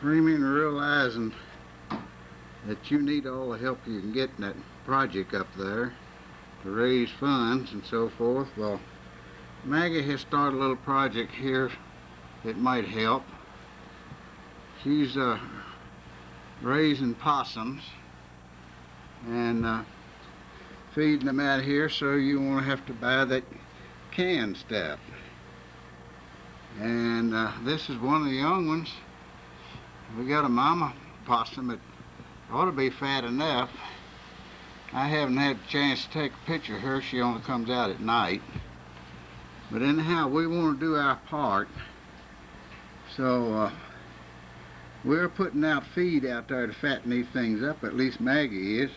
Freeman realizing that you need all the help you can get in that project up there to raise funds and so forth. Well, Maggie has started a little project here that might help. She's raising possums and feeding them out here, so you won't have to buy that canned stuff. And this is one of the young ones. We got a mama possum that ought to be fat enough. I haven't had a chance to take a picture of her. She only comes out at night. But anyhow, we want to do our part. So we're putting out feed out there to fatten these things up. At least Maggie is.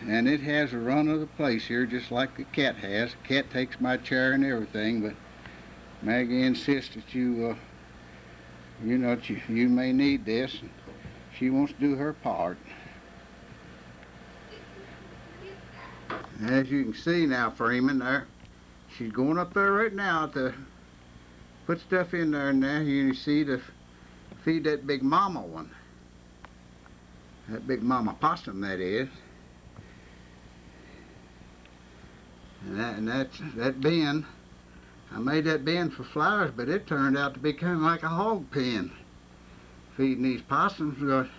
And it has a run of the place here, just like the cat has. The cat takes my chair and everything, but Maggie insists that you may need this. She wants to do her part. As you can see now, Freeman, there, she's going up there right now to put stuff in there, and now you see to feed that big mama one. That big mama possum, that is. And that bin, I made that bin for flowers, but it turned out to be kind of like a hog pen, feeding these possums. Of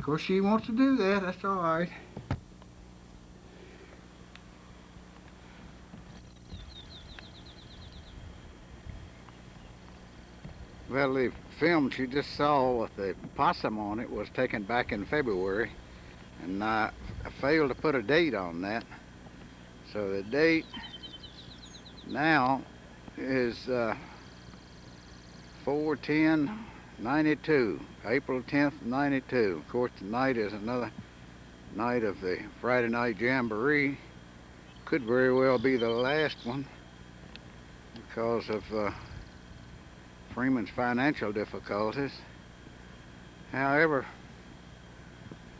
course, she wants to do that. That's all right. Well, the film you just saw with the possum on it was taken back in February, and I failed to put a date on that. So the date now is 4/10/92, April 10th, 92. Of course, tonight is another night of the Friday night jamboree. Could very well be the last one because of Freeman's financial difficulties. However,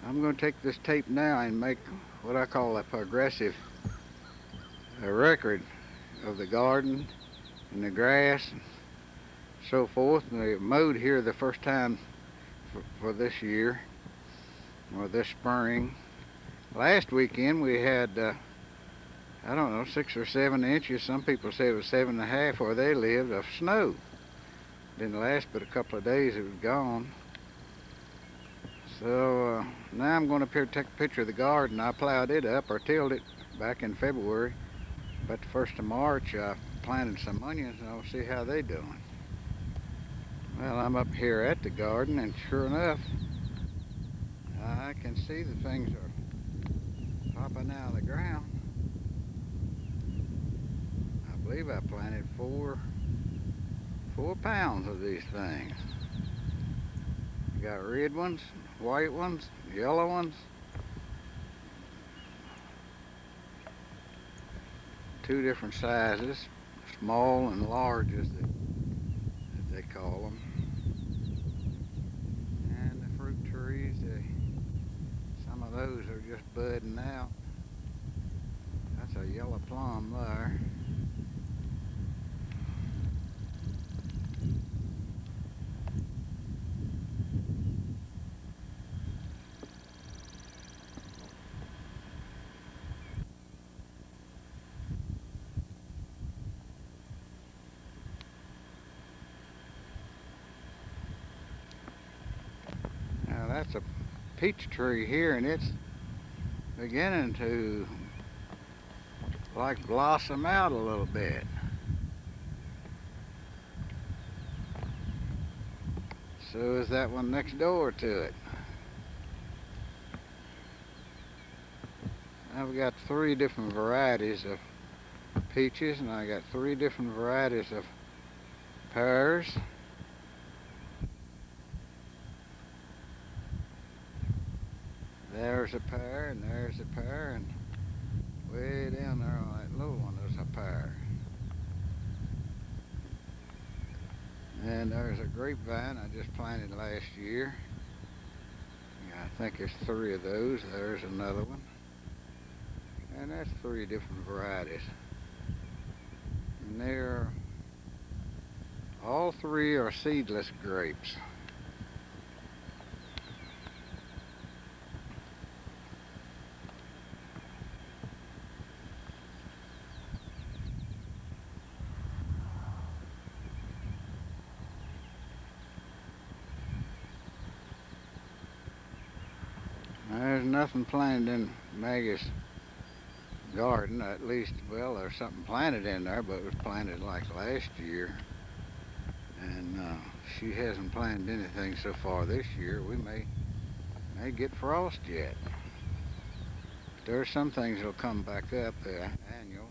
I'm going to take this tape now and make what I call a progressive record of the garden and the grass and so forth. And they mowed here the first time for this year, or this spring. Last weekend we had I don't know, 6 or 7 inches. Some people say it was 7.5 where they lived, of snow. Didn't last but a couple of days, it was gone. So now I'm going up here to take a picture of the garden. I plowed it up, or tilled it back in February. But the 1st of March I planted some onions, and I'll see how they're doing. Well, I'm up here at the garden, and sure enough, I can see the things are popping out of the ground. I believe I planted 4 pounds of these things. You got red ones, white ones, yellow ones. 2 different sizes, small and large as they call them. And the fruit trees, some of those are just budding out. That's a yellow plum there. Now that's a peach tree here, and it's beginning to like blossom out a little bit. So is that one next door to it. I've got 3 different varieties of peaches, and I got 3 different varieties of pears. There's a pear, and there's a pear, and way down there on that little one there's a pear. And there's a grapevine I just planted last year. I think there's 3 of those. There's another one. And that's 3 different varieties. And all 3 are seedless grapes. There's nothing planted in Maggie's garden, at least. Well, there's something planted in there, but it was planted like last year. And she hasn't planted anything so far this year. We may get frost yet. There's some things that'll come back up, the annuals.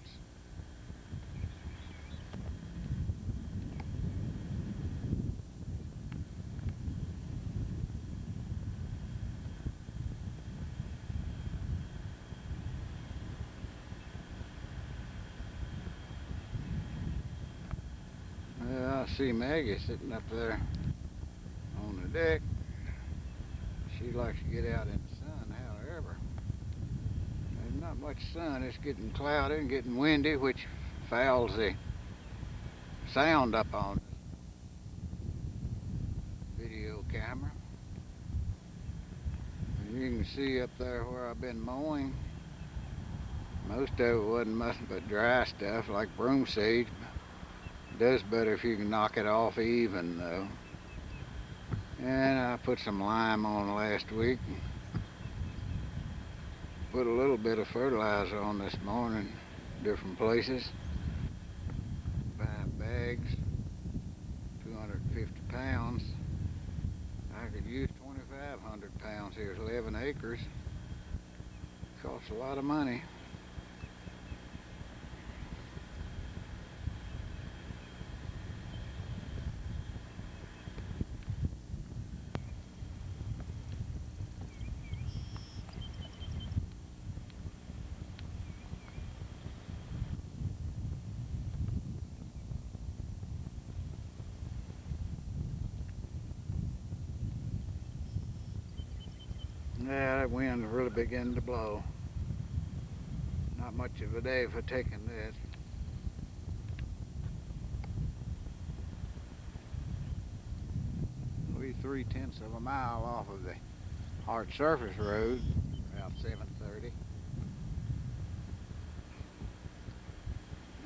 Well, I see Maggie sitting up there on the deck. She likes to get out in the sun, however. There's not much sun. It's getting cloudy and getting windy, which fouls the sound up on the video camera. And you can see up there where I've been mowing. Most of it wasn't nothing but dry stuff like broom seed. It does better if you can knock it off even though. And I put some lime on last week. Put a little bit of fertilizer on this morning, different places. 5 bags, 250 pounds. I could use 2,500 pounds here. It's 11 acres. Costs a lot of money. Yeah, that wind's really beginning to blow. Not much of a day for taking this. We're 3/10 of a mile off of the hard surface road, about 7:30.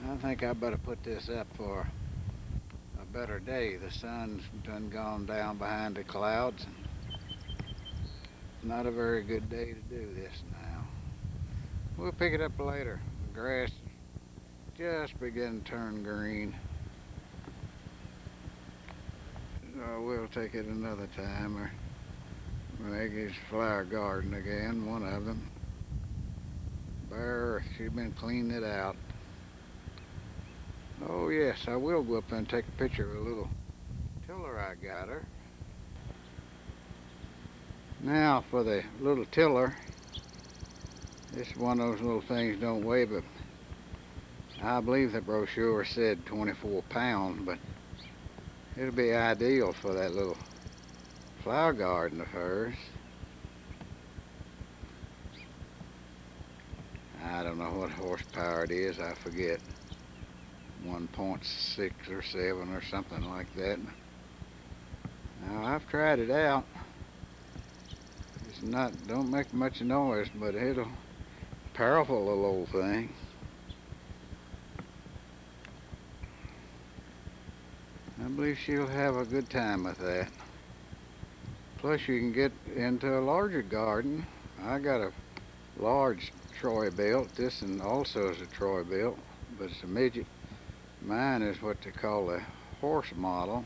I think I better put this up for a better day. The sun's done gone down behind the clouds. Not a very good day to do this now. We'll pick it up later. The grass just beginning to turn green. So we'll take it another time, or Maggie's flower garden again, one of them. Bare, she's been cleaning it out. Oh yes, I will go up there and take a picture of a little tiller I got her. Now for the little tiller, this is one of those little things don't weigh, but I believe the brochure said 24 pounds, but it'll be ideal for that little flower garden of hers. I don't know what horsepower it is, I forget. 1.6 or 7 or something like that. Now I've tried it out. It's not, don't make much noise, but it'll powerful little old thing. I believe she'll have a good time with that. Plus you can get into a larger garden. I got a large Troy belt. This one also is a Troy belt, but it's a midget. Mine is what they call a horse model.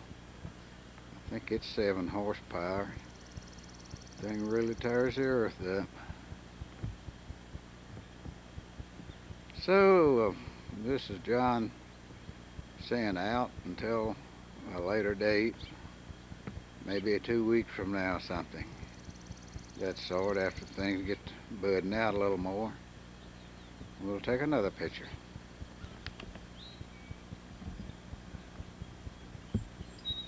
I think it's 7 horsepower. Thing really tears the earth up. So this is John saying out until a later date, maybe 2 weeks from now or something. That sort, after things get budding out a little more, we'll take another picture.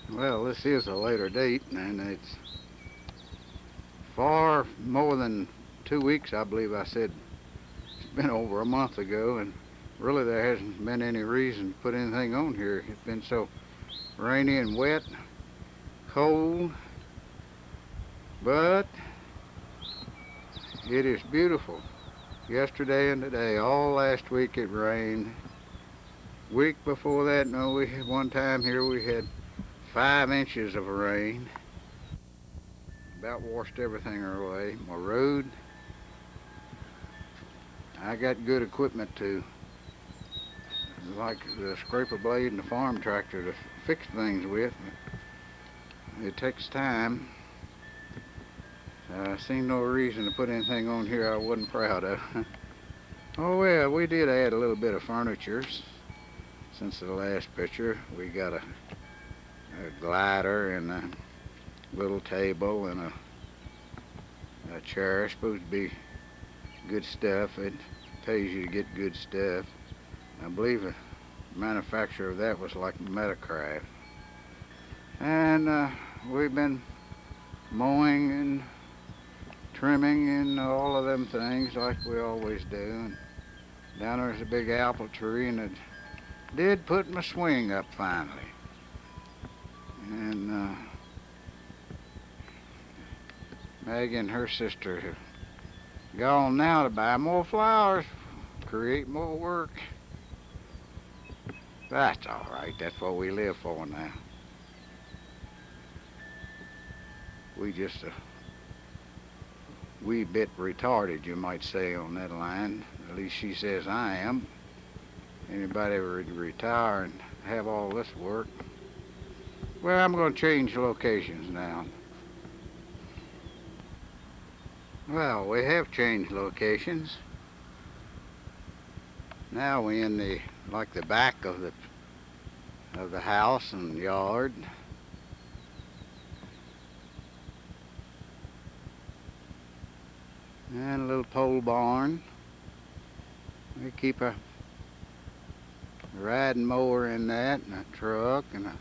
Well, this is a later date, and it's far more than 2 weeks, I believe I said. It's been over a month ago, and really there hasn't been any reason to put anything on here. It's been so rainy and wet, cold, but it is beautiful. Yesterday and today, all last week it rained. Week before that, no, we had one time here we had 5 inches of rain. about washed everything away. My road, I got good equipment to, like the scraper blade and the farm tractor, to fix things with. It takes time. I seen no reason to put anything on here I wasn't proud of. Oh well, we did add a little bit of furniture since the last picture. We got a glider and a little table and a chair. It's supposed to be good stuff. It pays you to get good stuff. I believe the manufacturer of that was like Metacraft. And we've been mowing and trimming and all of them things like we always do. And down there's a big apple tree, and it did put my swing up finally. And Maggie and her sister have gone now to buy more flowers, create more work. That's all right. That's what we live for now. We just a wee bit retarded, you might say, on that line. At least she says I am. Anybody would retire and have all this work. Well, I'm going to change locations now. Well, we have changed locations. Now we're in the back of the house and yard. And a little pole barn. We keep a riding mower in that, and a truck, and a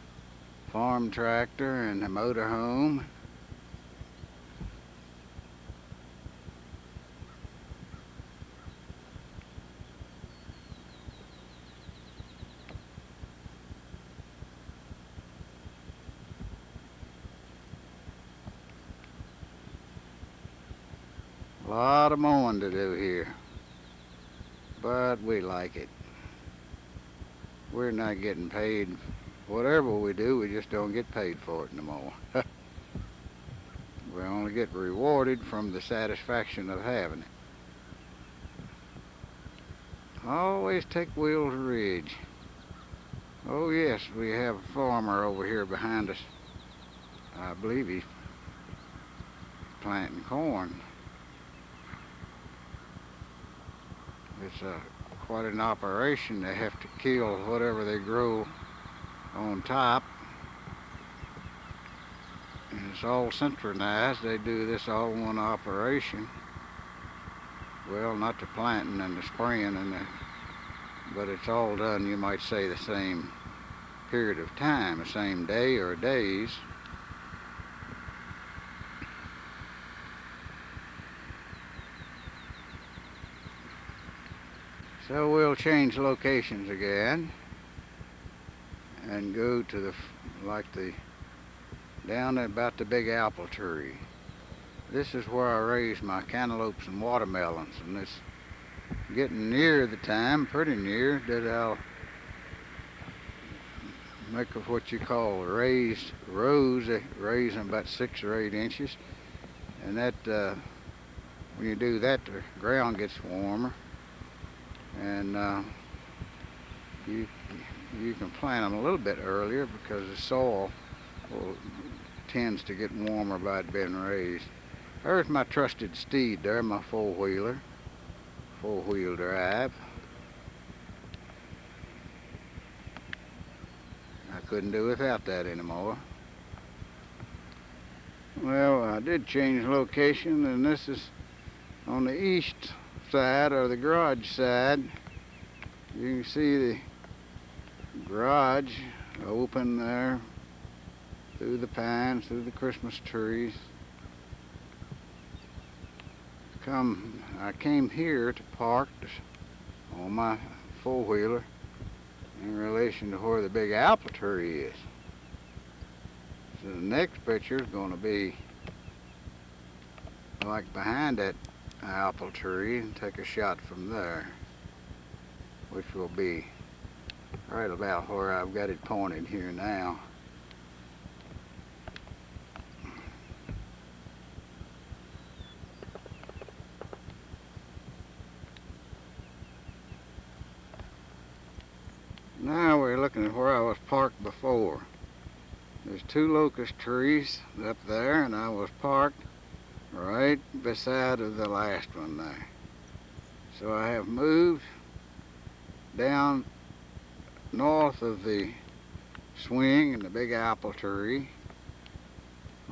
farm tractor, and a motor home. A lot of mowing to do here, but we like it. We're not getting paid. Whatever we do, we just don't get paid for it no more. We only get rewarded from the satisfaction of having it. Always take Wheels Ridge. Oh yes, we have a farmer over here behind us. I believe he's planting corn. It's quite an operation. They have to kill whatever they grow on top. And it's all synchronized. They do this all in one operation. Well, not the planting and the spraying but it's all done, you might say, the same period of time, the same day or days. So we'll change locations again and go to down about the big apple tree. This is where I raise my cantaloupes and watermelons, and it's getting near the time, pretty near, that I'll make what you call raised rows. They raise them about 6 or 8 inches, and that when you do that, the ground gets warmer, and you can plant them a little bit earlier because the soil tends to get warmer by it being raised. There's my trusted steed there, my four-wheel drive. I couldn't do without that anymore. Well, I did change location, and this is on the east side, or the garage side. You can see the garage open there through the pines, through the Christmas trees. I came here to park on my four-wheeler in relation to where the big apple tree is. So the next picture is going to be like behind that apple tree, and take a shot from there, which will be right about where I've got it pointed here now. we're looking at where I was parked before. There's 2 locust trees up there, and I was parked right beside of the last one there. So I have moved down north of the swing and the big apple tree,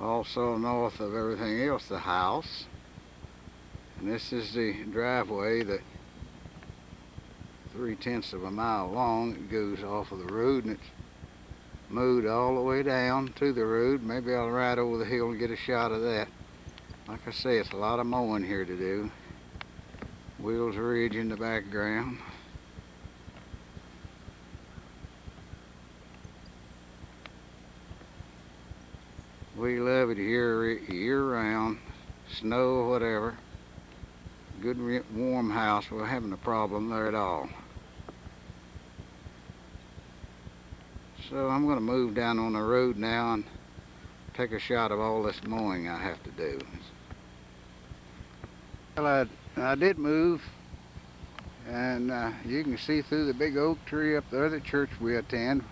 also north of everything else, the house. And this is the driveway that 3/10 of a mile long. It goes off of the road, and it's mowed all the way down to the road. Maybe I'll ride over the hill and get a shot of that. Like I say, it's a lot of mowing here to do. Wheels Ridge in the background. We love it here year round, snow, whatever. Good warm house. We're having a problem there at all. So I'm going to move down on the road now and take a shot of all this mowing I have to do. Well, I did move, and you can see through the big oak tree up there, the church we attend.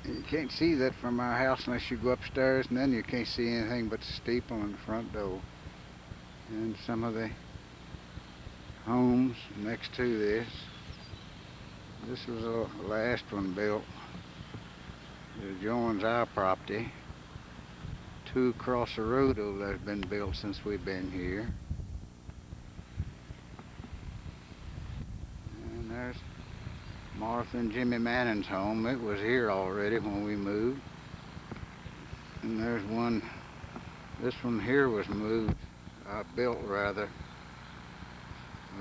You can't see that from our house unless you go upstairs, and then you can't see anything but the steeple and the front door. And some of the homes next to this. This was the last one built. It joins our property. 2 across the road over there has been built since we've been here. And there's Martha and Jimmy Manning's home. It was here already when we moved. And there's one, this one here was moved, built rather,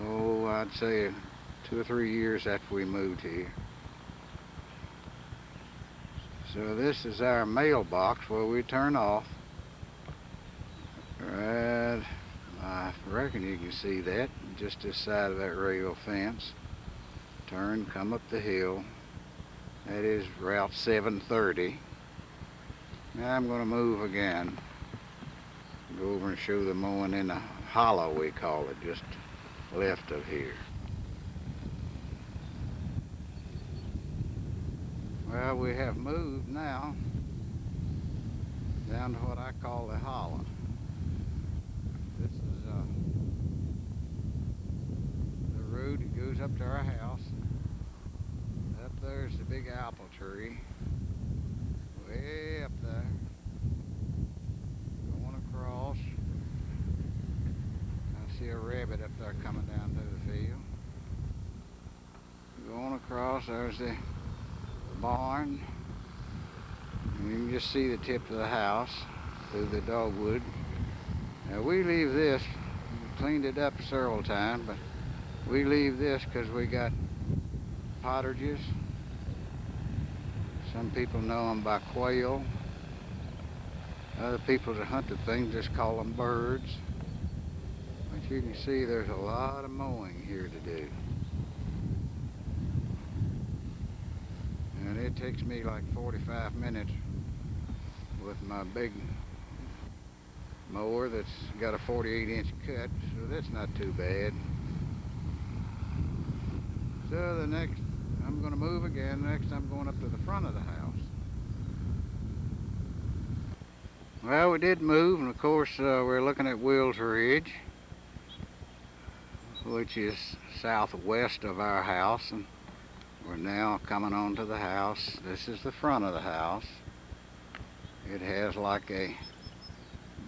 oh, I'd say 2 or 3 years after we moved here. So this is our mailbox where we turn off. Right, I reckon you can see that, just this side of that rail fence. Turn, come up the hill. That is Route 730. Now I'm going to move again. Go over and show the mowing in the hollow, we call it, just left of here. Well, we have moved now down to what I call the hollow. This is the road that goes up to our house. Up there's the big apple tree, way up there. Going across, I see a rabbit up there coming down to the field. Going across, there's the barn. And you can just see the tip of the house through the dogwood. Now we leave this, we cleaned it up several times, but we leave this because we got partridges. Some people know them by quail. Other people that hunt the things just call them birds. But you can see there's a lot of mowing here to do. And it takes me like 45 minutes with my big mower that's got a 48-inch cut, so that's not too bad. So the next, I'm going to move again. Next I'm going up to the front of the house. Well, we did move, and of course we're looking at Wills Ridge, which is southwest of our house, and we're now coming on to the house. This is the front of the house. It has like a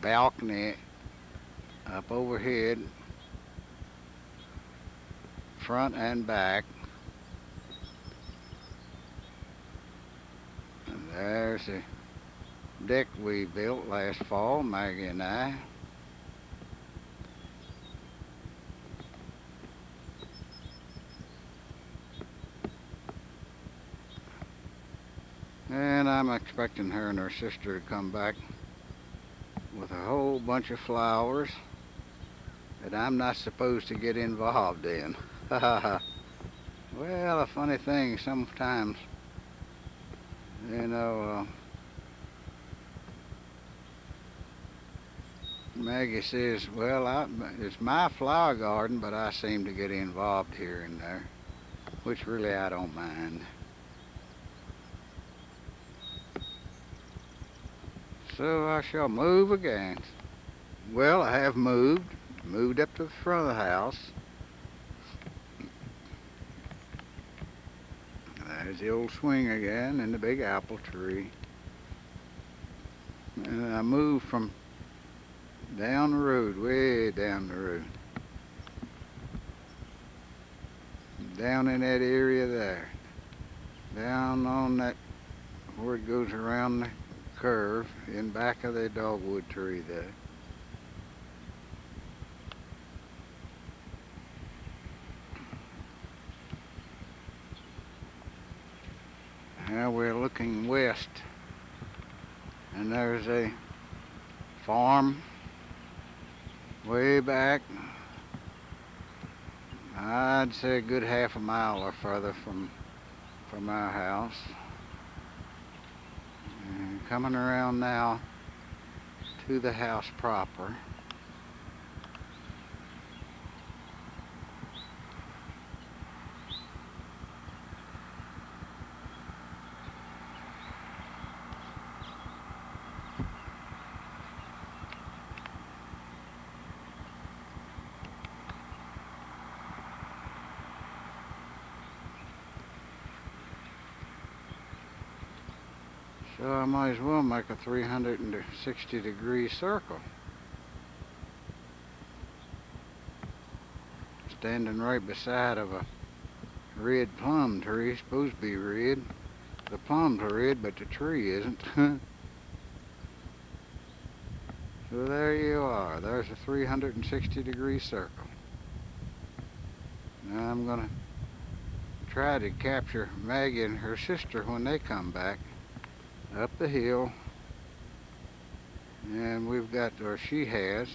balcony up overhead, front and back. And there's the deck we built last fall, Maggie and I. And I'm expecting her and her sister to come back with a whole bunch of flowers that I'm not supposed to get involved in. Well, a funny thing, sometimes, you know, Maggie says, well, it's my flower garden, but I seem to get involved here and there, which really I don't mind. So I shall move again. Well, I have moved up to the front of the house. There's the old swing again and the big apple tree. And I moved from down the road, way down the road. Down in that area there. Down on that, where it goes around the curve, in back of the dogwood tree there. Now we're looking west, and there's a farm way back. I'd say a good half a mile or further from our house. And coming around now to the house proper. So I might as well make a 360-degree circle. Standing right beside of a red plum tree, supposed to be red. The plums are red, but the tree isn't. So there you are. There's a 360-degree circle. Now I'm going to try to capture Maggie and her sister when they come back up the hill. And we've got, or she has,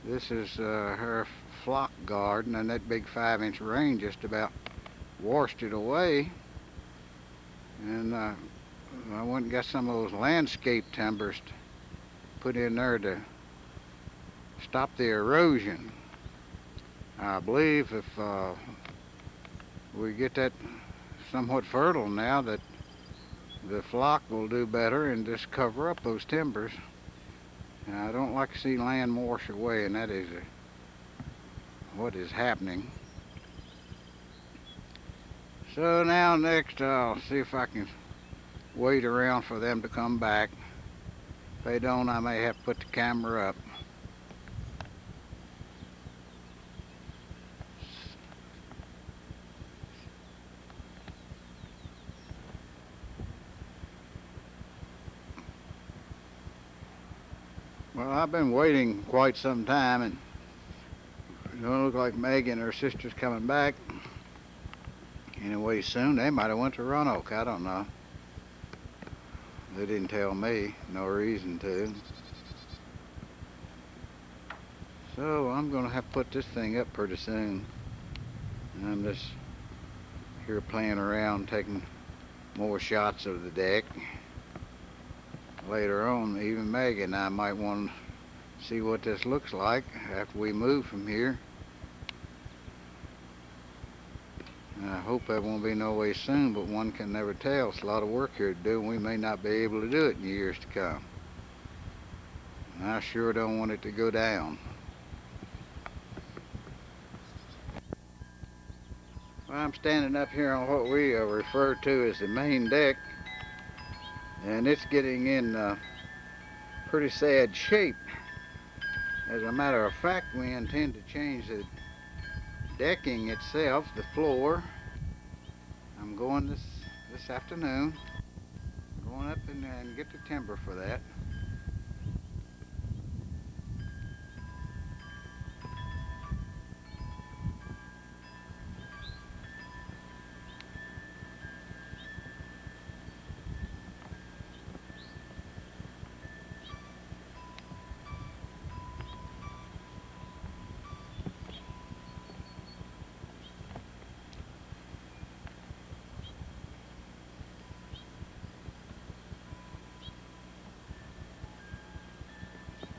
this is her flock garden, and that big 5-inch rain just about washed it away. And I went and got some of those landscape timbers to put in there to stop the erosion. I believe if we get that somewhat fertile now, that the flock will do better and just cover up those timbers. And I don't like to see land wash away, and that is what is happening. So now next I'll see if I can wait around for them to come back. If they don't, I may have to put the camera up. Well, I've been waiting quite some time, and it don't look like Maggie and her sister's coming back anyway soon. They might have went to Roanoke, I don't know. They didn't tell me, no reason to. So I'm gonna have to put this thing up pretty soon. I'm just here playing around, taking more shots of the deck. Later on, even Maggie and I might want to see what this looks like after we move from here. I hope that won't be no way soon, but one can never tell. It's a lot of work here to do, and we may not be able to do it in years to come. And I sure don't want it to go down. Well, I'm standing up here on what we refer to as the main deck, and it's getting in pretty sad shape. As a matter of fact, we intend to change the decking itself, the floor. I'm going this afternoon, going up and get the timber for that.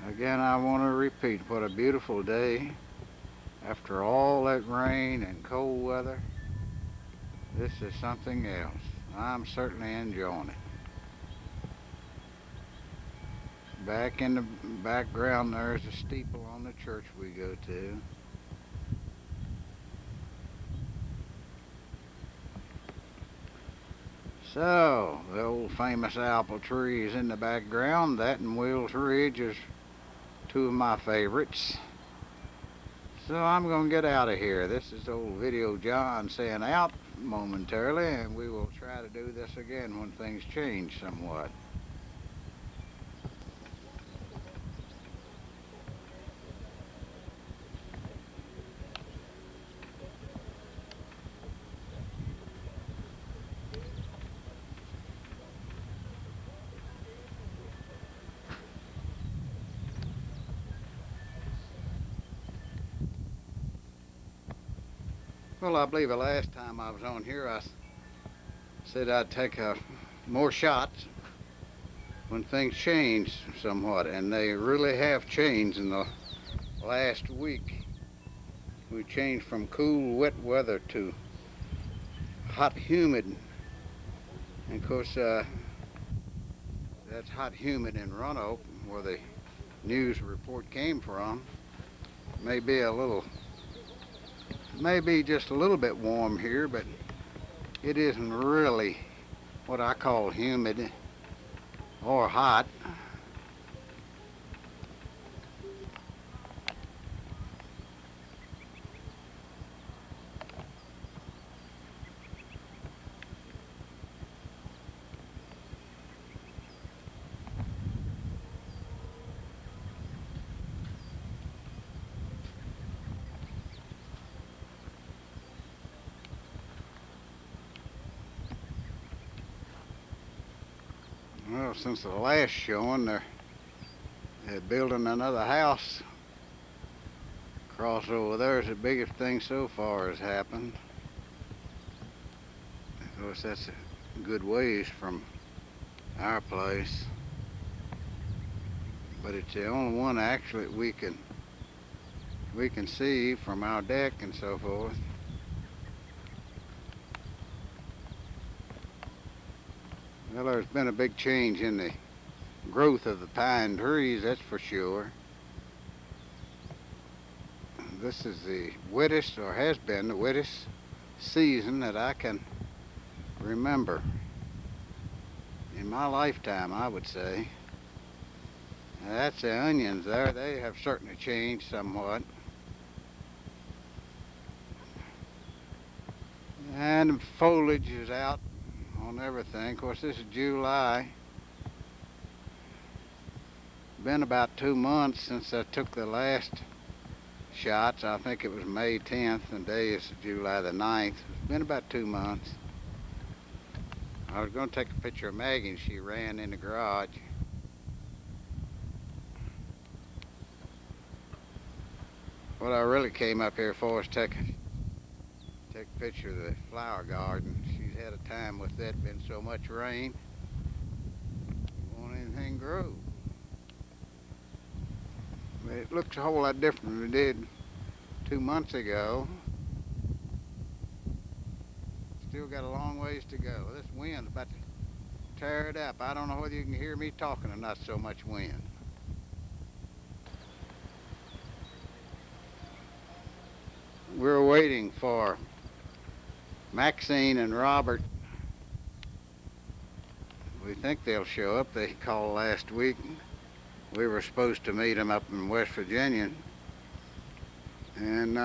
Again, I want to repeat, what a beautiful day. After all that rain and cold weather, this is something else. I'm certainly enjoying it. Back in the background there's a steeple on the church we go to. So, the old famous apple tree is in the background. That and Will's Ridge is two of my favorites. So I'm going to get out of here. This is old Video John saying out momentarily, and we will try to do this again when things change somewhat. Well, I believe the last time I was on here, I said I'd take more shots when things change somewhat, and they really have changed in the last week. We changed from cool, wet weather to hot, humid. And of course, that's hot, humid in Roanoke, where the news report came from. Maybe just a little bit warm here, but it isn't really what I call humid or hot. Well, since the last showing, they're building another house. Across over there is the biggest thing so far has happened. Of course, that's a good ways from our place, but it's the only one actually we can see from our deck and so forth. Well, there's been a big change in the growth of the pine trees, that's for sure. This is the wettest, or has been the wettest season that I can remember in my lifetime, I would say. Now, that's the onions there. They have certainly changed somewhat. And the foliage is out on everything. Of course, this is July. Been about 2 months since I took the last shots. I think it was May 10th, and today is July the 9th. It's been about 2 months. I was going to take a picture of Maggie, and she ran in the garage. What I really came up here for is take a picture of the flower garden. She's had a time with that, been so much rain. Won't anything grow. But it looks a whole lot different than it did 2 months ago. Still got a long ways to go. This wind's about to tear it up. I don't know whether you can hear me talking or not, so much wind. We're waiting for Maxine and Robert. We think they'll show up. They called last week. We were supposed to meet them up in West Virginia. And